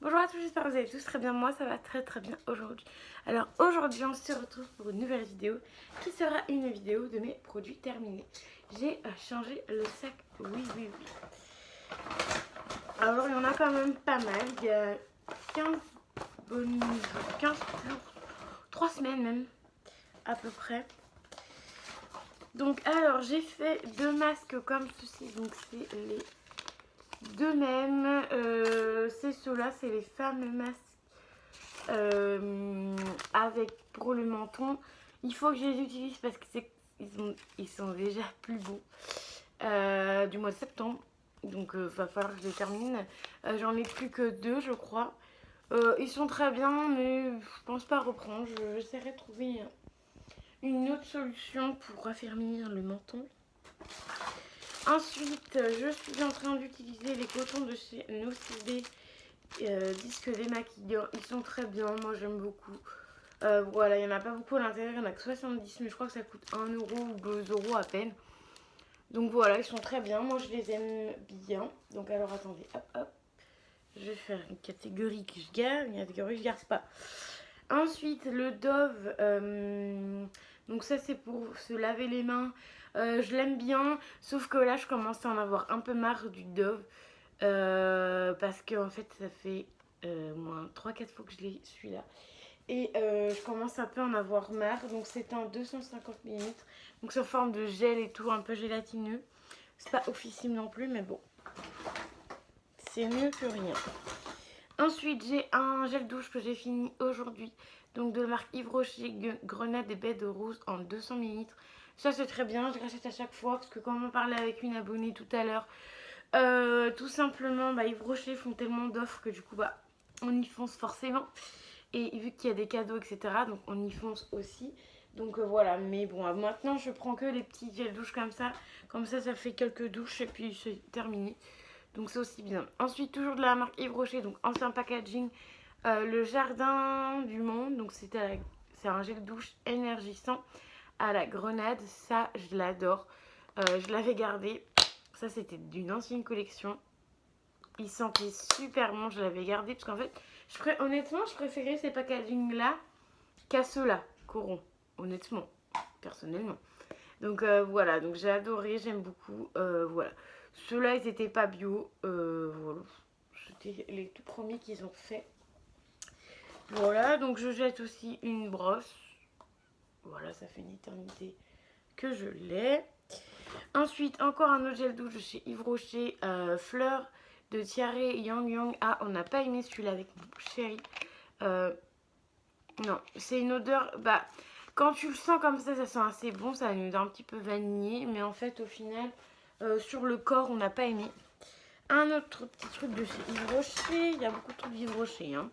Bonjour à tous, j'espère que vous allez tous très bien. Moi, ça va très bien aujourd'hui. Alors aujourd'hui, on se retrouve pour une nouvelle vidéo qui sera une vidéo de mes produits terminés. J'ai changé le sac, oui. Alors, il y en a quand même pas mal. Il y a 15 bonnes 15 jours, 3 semaines même, à peu près. Donc, alors, j'ai fait 2 masques comme ceci. Donc, c'est les deux mêmes. C'est ceux-là, c'est les fameux masques. Avec pour le menton, il faut que je les utilise parce que ils sont déjà plus beaux du mois de septembre, donc va falloir que je les termine. J'en ai plus que 2 je crois. Ils sont très bien, mais je pense pas reprendre. J'essaierai de trouver une autre solution pour raffermir le menton. Ensuite, je suis en train d'utiliser les cotons de chez Nocibé, disque démaquillant. Ils sont très bien, moi j'aime beaucoup. Voilà, il n'y en a pas beaucoup à l'intérieur, il n'y en a que 70, mais je crois que ça coûte 1 euro ou 2 euros à peine. Donc voilà, ils sont très bien, moi je les aime bien. Donc alors attendez, hop, je vais faire une catégorie que je garde, une catégorie que je garde pas. Ensuite, le Dove, donc ça c'est pour se laver les mains. Je l'aime bien, sauf que là je commence à en avoir un peu marre du Dove. Parce que en fait ça fait moins 3-4 fois que je l'ai celui-là. Et je commence un peu à en avoir marre. Donc c'est un 250 ml. Donc c'est en forme de gel et tout, un peu gélatineux. C'est pas officiel non plus, mais bon. C'est mieux que rien. Ensuite, j'ai un gel douche que j'ai fini aujourd'hui. Donc de la marque Yves Rocher, Grenade et Baie de Rose en 200 ml. Ça c'est très bien, je rachète à chaque fois. Parce que comme on parlait avec une abonnée tout à l'heure, tout simplement, Yves Rocher font tellement d'offres que du coup, on y fonce forcément. Et vu qu'il y a des cadeaux, etc., donc on y fonce aussi. Donc voilà, mais bon, maintenant je prends que les petits gels douche comme ça. Comme ça fait quelques douches et puis c'est terminé. Donc c'est aussi bien. Ensuite, toujours de la marque Yves Rocher, donc ancien packaging. Le Jardin du Monde, donc c'est un gel douche énergisant à la grenade. Ça, je l'adore. Je l'avais gardé. Ça, c'était d'une ancienne collection. Il sentait super bon, je l'avais gardé parce qu'en fait, honnêtement, je préférais ces packaging là qu'à ceux-là, Coron. Honnêtement, personnellement. Donc voilà, donc j'ai adoré, j'aime beaucoup. Voilà. Ceux-là, ils n'étaient pas bio. Voilà. C'était les tout premiers qu'ils ont fait. Voilà, donc je jette aussi une brosse. Voilà, ça fait une éternité que je l'ai. Ensuite, encore un autre gel douche de chez Yves Rocher, Fleur de Tiare Yang Yang. Ah, on n'a pas aimé celui-là avec mon chéri. Non, c'est une odeur. Quand tu le sens comme ça sent assez bon. Ça a une odeur un petit peu vanillée. Mais en fait, au final, sur le corps, on n'a pas aimé. Un autre petit truc de chez Yves Rocher. Il y a beaucoup de trucs Yves Rocher. Hein.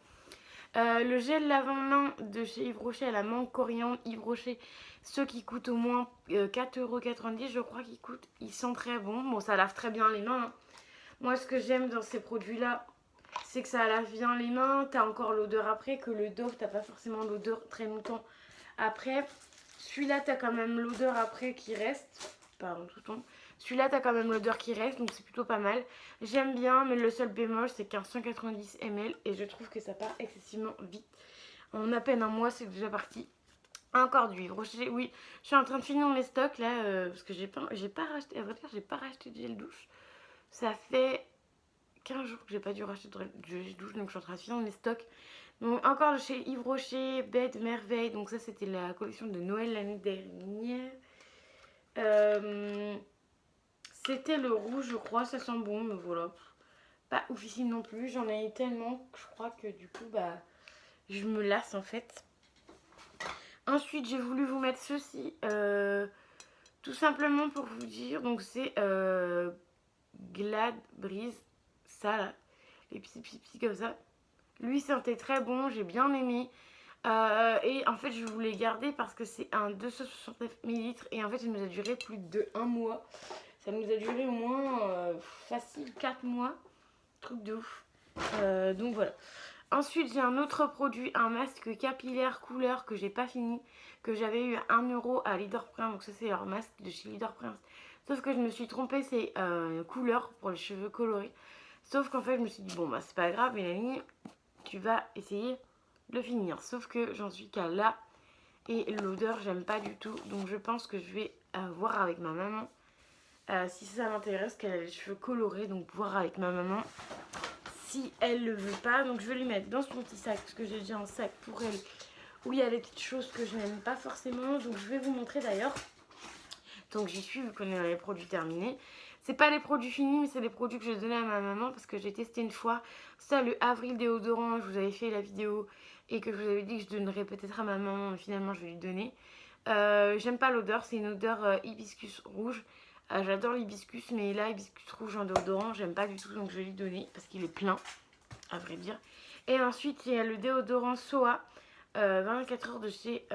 Le gel lavant-main de chez Yves Rocher à la menthe coriandre Yves Rocher, ceux qui coûtent au moins 4,90 €, je crois qu'ils coûtent. Ils sont très bons. Bon, ça lave très bien les mains. Hein. Moi, ce que j'aime dans ces produits-là, c'est que ça lave bien les mains. T'as encore l'odeur après, que le Dove, t'as pas forcément l'odeur très longtemps après. Celui-là, t'as quand même l'odeur après qui reste. Pardon, tout tombe. Celui-là, t'as quand même l'odeur qui reste, donc c'est plutôt pas mal. J'aime bien, mais le seul bémol, c'est qu'un 190 ml et je trouve que ça part excessivement vite. En à peine un mois, c'est déjà parti. Encore du Yves Rocher, oui. Je suis en train de finir mes stocks là, parce que j'ai pas racheté, à vrai dire, j'ai pas racheté de gel douche. Ça fait 15 jours que j'ai pas dû racheter de gel douche, donc je suis en train de finir mes stocks. Donc encore de chez Yves Rocher, Baie de Merveille, donc ça c'était la collection de Noël l'année dernière. C'était le rouge, je crois, ça sent bon, mais voilà. Pas officiel non plus, j'en ai eu tellement que je crois que du coup, je me lasse en fait. Ensuite, j'ai voulu vous mettre ceci, tout simplement pour vous dire, donc c'est Glad Breeze, ça là, les petits comme ça. Lui sentait très bon, j'ai bien aimé. Et en fait, je voulais garder parce que c'est un 269 ml et en fait, il nous a duré plus de 1 mois. Ça nous a duré au moins facile 4 mois. Truc de ouf. Donc voilà. Ensuite, j'ai un autre produit, un masque capillaire couleur que j'ai pas fini, que j'avais eu à 1 euro à Leader Prince. Donc ça, c'est leur masque de chez Leader Prince. Sauf que je me suis trompée, c'est couleur pour les cheveux colorés. Sauf qu'en fait, je me suis dit, bon, c'est pas grave, mais la ligne, tu vas essayer de le finir. Sauf que j'en suis qu'à là. Et l'odeur, j'aime pas du tout. Donc je pense que je vais voir avec ma maman. Si ça m'intéresse, qu'elle a les cheveux colorés. Donc voir avec ma maman si elle le veut pas. Donc je vais lui mettre dans son petit sac. Parce que j'ai déjà un sac pour elle. Où il y a des petites choses que je n'aime pas forcément. Donc je vais vous montrer d'ailleurs. Donc j'y suis vu qu'on est dans les produits terminés. C'est pas les produits finis, mais c'est les produits que j'ai donnés à ma maman parce que j'ai testé une fois. Ça, le Avril déodorant, je vous avais fait la vidéo et que je vous avais dit que je donnerais peut-être à ma maman, mais finalement je vais lui donner. J'aime pas l'odeur, c'est une odeur hibiscus rouge. J'adore l'hibiscus, mais là, hibiscus rouge en déodorant, j'aime pas du tout, donc je vais lui donner parce qu'il est plein, à vrai dire. Et ensuite, il y a le déodorant Soa, 24 heures de chez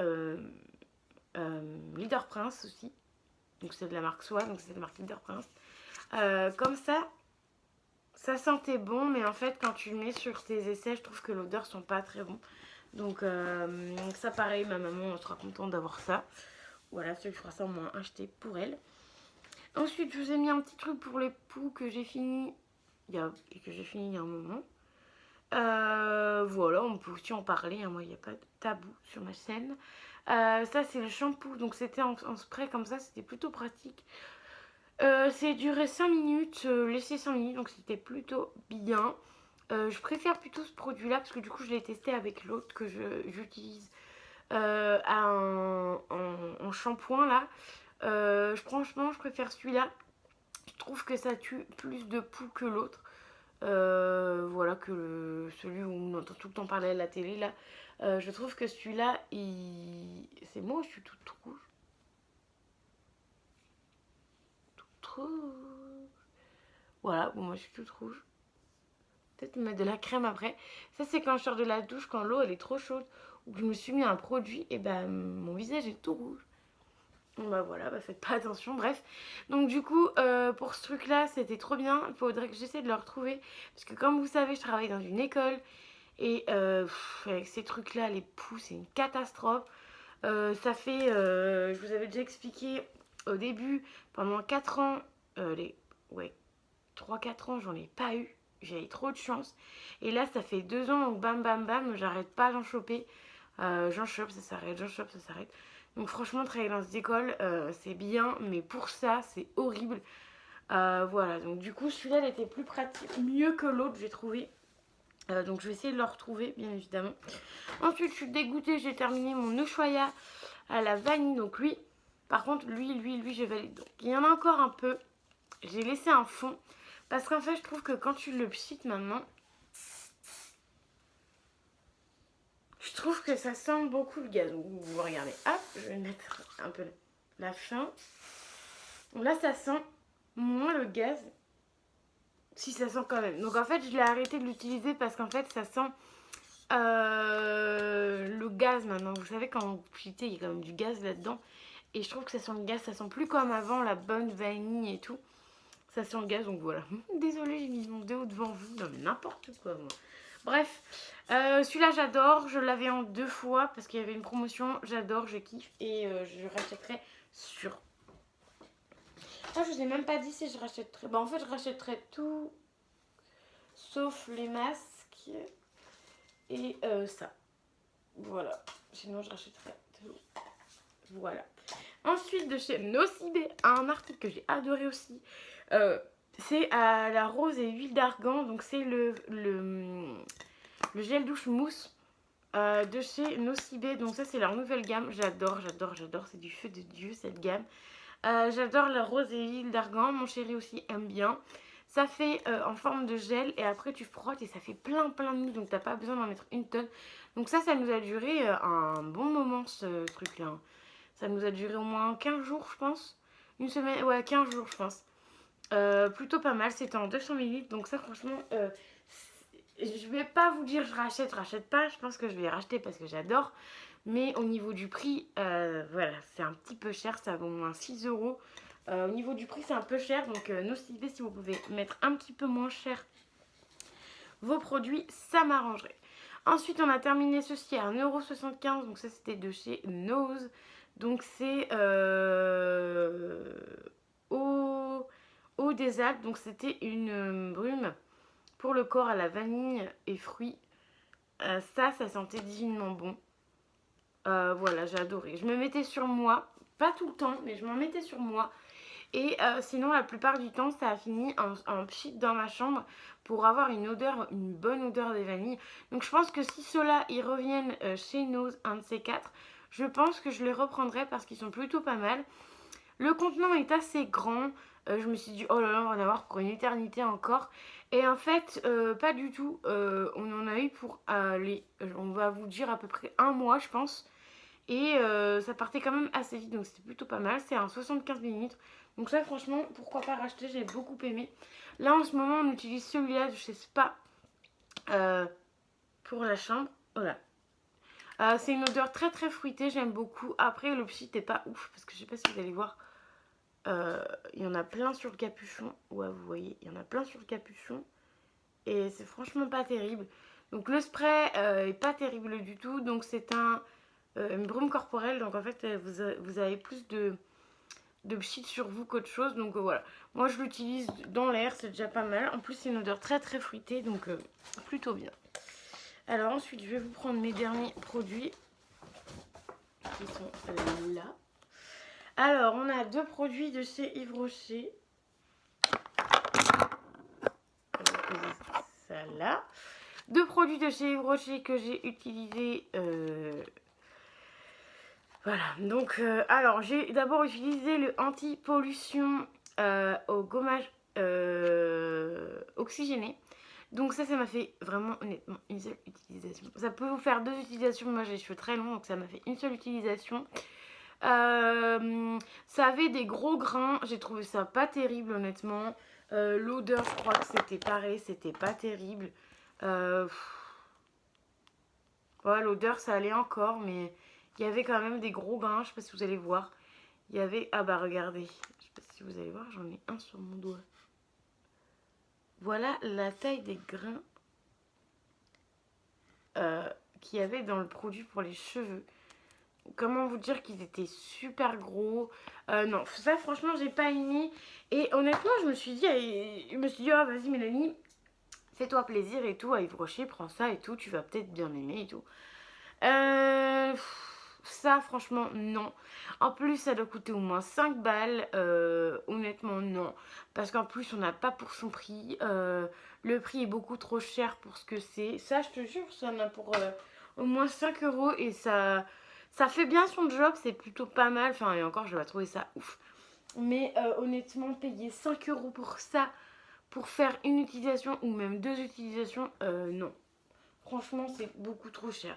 Leader Prince aussi. Donc c'est de la marque Soa, donc c'est de la marque Leader Prince. Comme ça sentait bon, mais en fait quand tu le mets sur tes essais, je trouve que l'odeur sent pas très bon. Donc ça pareil, ma maman sera contente d'avoir ça. Voilà, ce que je ferai ça au moins acheter pour elle. Ensuite, je vous ai mis un petit truc pour les poux que j'ai fini il y a un moment. Voilà, on peut aussi en parler, hein, moi il n'y a pas de tabou sur ma chaîne. Ça c'est le shampoo, donc c'était en spray comme ça, c'était plutôt pratique. C'est duré 5 minutes, laissé 5 minutes, donc c'était plutôt bien. Je préfère plutôt ce produit là parce que du coup je l'ai testé avec l'autre que j'utilise en shampoing là. Franchement je préfère celui-là. Je trouve que ça tue plus de poux que l'autre. Voilà, que celui où on entend tout le temps parler à la télé là. Je trouve que celui-là, c'est moi, je suis toute rouge. Toute rouge. Voilà, bon, moi je suis toute rouge. Peut-être mettre de la crème après. Ça, c'est quand je sors de la douche, quand l'eau elle est trop chaude, ou que je me suis mis un produit, et ben mon visage est tout rouge. Bon, bah voilà, bah faites pas attention, bref. Donc du coup, pour ce truc là, c'était trop bien. Il faudrait que j'essaie de le retrouver. Parce que comme vous savez, je travaille dans une école. Et avec ces trucs là, les poux, c'est une catastrophe. Ça fait, je vous avais déjà expliqué au début, pendant 4 ans, ouais, 3-4 ans, j'en ai pas eu. J'ai eu trop de chance. Et là, ça fait 2 ans où bam bam bam, j'arrête pas d'en choper. J'en chope, ça s'arrête, j'en chope, ça s'arrête. Donc franchement, travailler dans cette école, c'est bien, mais pour ça, c'est horrible. Voilà, donc du coup, celui-là, il était plus pratique, mieux que l'autre, j'ai trouvé. Donc je vais essayer de le retrouver, bien évidemment. Ensuite, je suis dégoûtée, j'ai terminé mon Ushuaïa à la vanille. Donc lui, par contre, lui, je valide. Donc il y en a encore un peu. J'ai laissé un fond. Parce qu'en fait, je trouve que quand tu le pchites maintenant, je trouve que ça sent beaucoup le gaz. Vous regardez, hop, je vais mettre un peu la fin. Donc là, ça sent moins le gaz. Si, ça sent quand même. Donc en fait, je l'ai arrêté de l'utiliser parce qu'en fait, ça sent le gaz maintenant. Vous savez, quand vous pchitez, il y a quand même du gaz là-dedans. Et je trouve que ça sent le gaz. Ça sent plus comme avant, la bonne vanille et tout. Ça sent le gaz, donc voilà. Désolée, j'ai mis mon déo devant vous. Non, mais n'importe quoi, moi. Bref, celui-là, j'adore. Je l'avais en 2 fois parce qu'il y avait une promotion. J'adore, je kiffe. Et je rachèterai sur. Ah, je vous ai même pas dit si je rachèterais. Bah, en fait, je rachèterais tout sauf les masques et ça. Voilà. Sinon, je rachèterais tout. Voilà. Ensuite, de chez Nocibé, un article que j'ai adoré aussi. C'est à la rose et huile d'argan. Donc, c'est le gel douche mousse de chez Nocibé. Donc, ça, c'est leur nouvelle gamme. J'adore. C'est du feu de Dieu, cette gamme. J'adore la rose et l'huile d'argan. Mon chéri aussi aime bien. Ça fait en forme de gel et après tu frottes et ça fait plein de mousse. Donc t'as pas besoin d'en mettre une tonne. Donc ça nous a duré un bon moment ce truc là. Ça nous a duré au moins 15 jours je pense. Une semaine, ouais 15 jours je pense. Plutôt pas mal. C'était en 200 ml. Donc ça franchement, je vais pas vous dire je rachète pas. Je pense que je vais racheter parce que j'adore. Mais au niveau du prix, voilà, c'est un petit peu cher, ça vaut au moins 6 euros. Au niveau du prix, c'est un peu cher, donc Nocibé, si vous pouvez mettre un petit peu moins cher vos produits, ça m'arrangerait. Ensuite, on a terminé ceci à 1,75 €, donc ça c'était de chez Nose. Donc c'est eau des Alpes, donc c'était une brume pour le corps à la vanille et fruits. Ça sentait divinement bon. Voilà, j'ai adoré. Je me mettais sur moi, pas tout le temps, mais je m'en mettais sur moi. Et sinon, la plupart du temps, ça a fini en pchit dans ma chambre pour avoir une odeur, une bonne odeur des vanilles. Donc je pense que si ceux-là, ils reviennent chez Nose, un de ces quatre, je pense que je les reprendrai parce qu'ils sont plutôt pas mal. Le contenant est assez grand. Je me suis dit, oh là là, on va en avoir pour une éternité encore. Et en fait, pas du tout. On en a eu pour on va vous dire à peu près un mois, je pense. Et ça partait quand même assez vite, donc c'était plutôt pas mal. C'est un 75 millilitres. Donc ça, franchement, pourquoi pas racheter, j'ai beaucoup aimé. Là, en ce moment, on utilise celui-là de chez Spa pour la chambre. Voilà. C'est une odeur très très fruitée, j'aime beaucoup. Après, le pchit n'est pas ouf, parce que je sais pas si vous allez voir. Il y en a plein sur le capuchon. Ouais, vous voyez, il y en a plein sur le capuchon. Et c'est franchement pas terrible. Donc le spray est pas terrible du tout. Donc c'est une brume corporelle. Donc en fait, vous avez plus de pchit sur vous qu'autre chose. Donc voilà. Moi, je l'utilise dans l'air. C'est déjà pas mal. En plus, c'est une odeur très très fruitée. Donc plutôt bien. Alors ensuite, je vais vous prendre mes derniers produits. Qui sont là. Alors, on a deux produits de chez Yves Rocher. Ça là. Deux produits de chez Yves Rocher que j'ai utilisés. Voilà, donc alors j'ai d'abord utilisé le anti-pollution au gommage oxygéné. Donc ça m'a fait vraiment honnêtement une seule utilisation. Ça peut vous faire deux utilisations, moi j'ai les cheveux très longs donc ça m'a fait une seule utilisation. Ça avait des gros grains, j'ai trouvé ça pas terrible honnêtement. L'odeur je crois que c'était pareil, c'était pas terrible. Voilà, l'odeur ça allait encore mais il y avait quand même des gros grains, je sais pas si vous allez voir. Il y avait, ah bah regardez, je sais pas si vous allez voir, j'en ai un sur mon doigt. Voilà la taille des grains qu'il y avait dans le produit pour les cheveux. Comment vous dire qu'ils étaient super gros. Non, ça franchement j'ai pas aimé. Et honnêtement je me suis dit, ah vas-y Mélanie, fais-toi plaisir et tout, à Yves Rocher, prends ça et tout, tu vas peut-être bien aimer et tout. Ça franchement non. En plus ça doit coûter au moins 5 balles. Honnêtement non. Parce qu'en plus on n'a pas pour son prix. Le prix est beaucoup trop cher pour ce que c'est. Ça je te jure ça en a pour au moins 5 euros. Et ça fait bien son job. C'est plutôt pas mal. Enfin et encore je vais trouver ça ouf. Mais honnêtement payer 5 euros pour ça, pour faire une utilisation ou même deux utilisations, non. Franchement c'est beaucoup trop cher.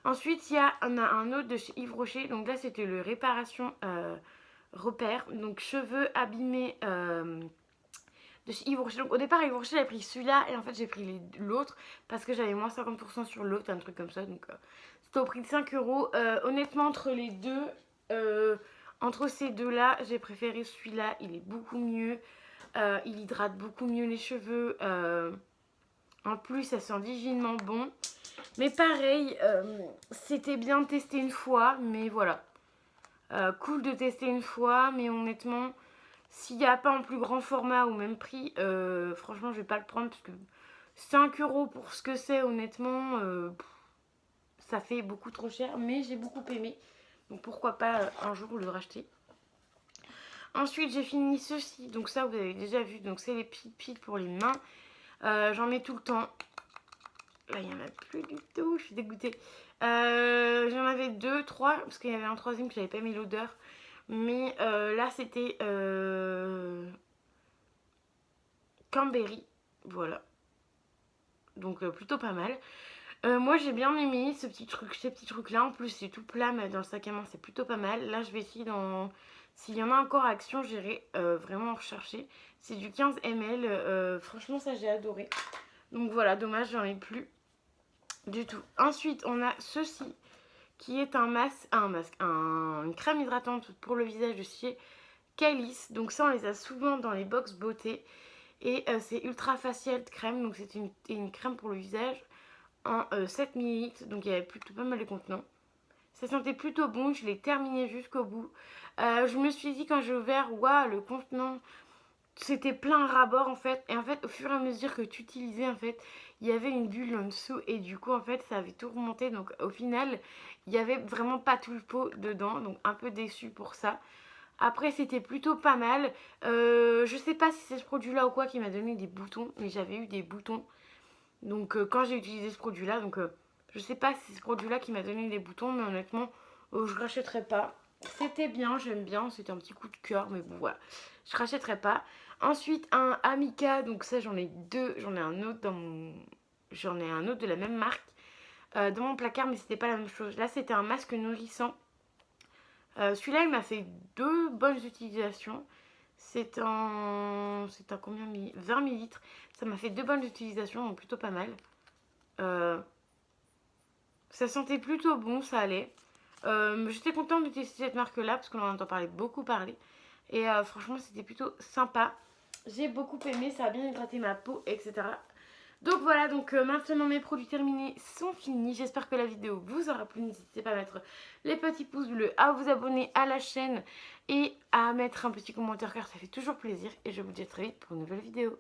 Ensuite, on a un autre de chez Yves Rocher. Donc là, c'était le réparation repère. Donc cheveux abîmés de chez Yves Rocher. Donc au départ, Yves Rocher, j'avais pris celui-là. Et en fait, j'ai pris l'autre parce que j'avais moins 50% sur l'autre, un truc comme ça. Donc c'était au prix de 5 euros. Honnêtement, entre les deux, entre ces deux-là, j'ai préféré celui-là. Il est beaucoup mieux. Il hydrate beaucoup mieux les cheveux. En plus, ça sent divinement bon. Mais pareil, c'était bien de tester une fois, mais voilà. Cool de tester une fois, mais honnêtement, s'il n'y a pas en plus grand format ou même prix, franchement, je vais pas le prendre parce que 5 euros pour ce que c'est, honnêtement, ça fait beaucoup trop cher, mais j'ai beaucoup aimé. Donc pourquoi pas un jour le racheter. Ensuite, j'ai fini ceci. Donc ça, vous avez déjà vu. Donc c'est les piles pour les mains. J'en mets tout le temps. Là, il n'y en a plus du tout. Je suis dégoûtée. J'en avais 2, 3. Parce qu'il y avait un troisième que j'avais pas mis l'odeur. Mais là, c'était Cranberry. Voilà. Donc plutôt pas mal. Moi, j'ai bien aimé ces petits trucs-là. En plus, c'est tout plat, mais dans le sac à main, c'est plutôt pas mal. Là, je vais essayer s'il y en a encore à Action, j'irai vraiment en rechercher. C'est du 15 ml. Franchement, ça, j'ai adoré. Donc voilà, dommage, j'en ai plus du tout. Ensuite, on a ceci qui est une crème hydratante pour le visage de chez Kylis. Donc ça, on les a souvent dans les box beauté. Et c'est ultra facial crème. Donc c'est une crème pour le visage en 7 ml. Donc il y avait plutôt pas mal de contenants. Ça sentait plutôt bon. Je l'ai terminé jusqu'au bout. Je me suis dit quand j'ai ouvert, waouh, le contenant c'était plein ras-bord en fait. Et en fait, au fur et à mesure que tu utilisais, en fait, il y avait une bulle en dessous. Et du coup, en fait, ça avait tout remonté. Donc au final, il y avait vraiment pas tout le pot dedans. Donc un peu déçue pour ça. Après, c'était plutôt pas mal. Je sais pas si c'est ce produit-là ou quoi qui m'a donné des boutons. Mais j'avais eu des boutons. Donc quand j'ai utilisé ce produit-là. Donc je sais pas si c'est ce produit-là qui m'a donné des boutons. Mais honnêtement, je rachèterai pas. C'était bien, j'aime bien. C'était un petit coup de cœur. Mais bon, voilà. Je rachèterai pas. Ensuite, un Amica, donc ça j'en ai deux, j'en ai un autre dans mon... J'en ai un autre de la même marque dans mon placard, mais c'était pas la même chose. Là, c'était un masque nourrissant. Celui-là, il m'a fait deux bonnes utilisations. C'est un combien 20 millilitres. Ça m'a fait deux bonnes utilisations, donc plutôt pas mal. Euh, Ça sentait plutôt bon, ça allait. J'étais contente d'utiliser cette marque-là, parce qu'on en entend parler, beaucoup parler. Et franchement, c'était plutôt sympa. J'ai beaucoup aimé, ça a bien hydraté ma peau, etc. Donc voilà, donc maintenant mes produits terminés sont finis. J'espère que la vidéo vous aura plu. N'hésitez pas à mettre les petits pouces bleus, à vous abonner à la chaîne et à mettre un petit commentaire car ça fait toujours plaisir. Et je vous dis à très vite pour une nouvelle vidéo.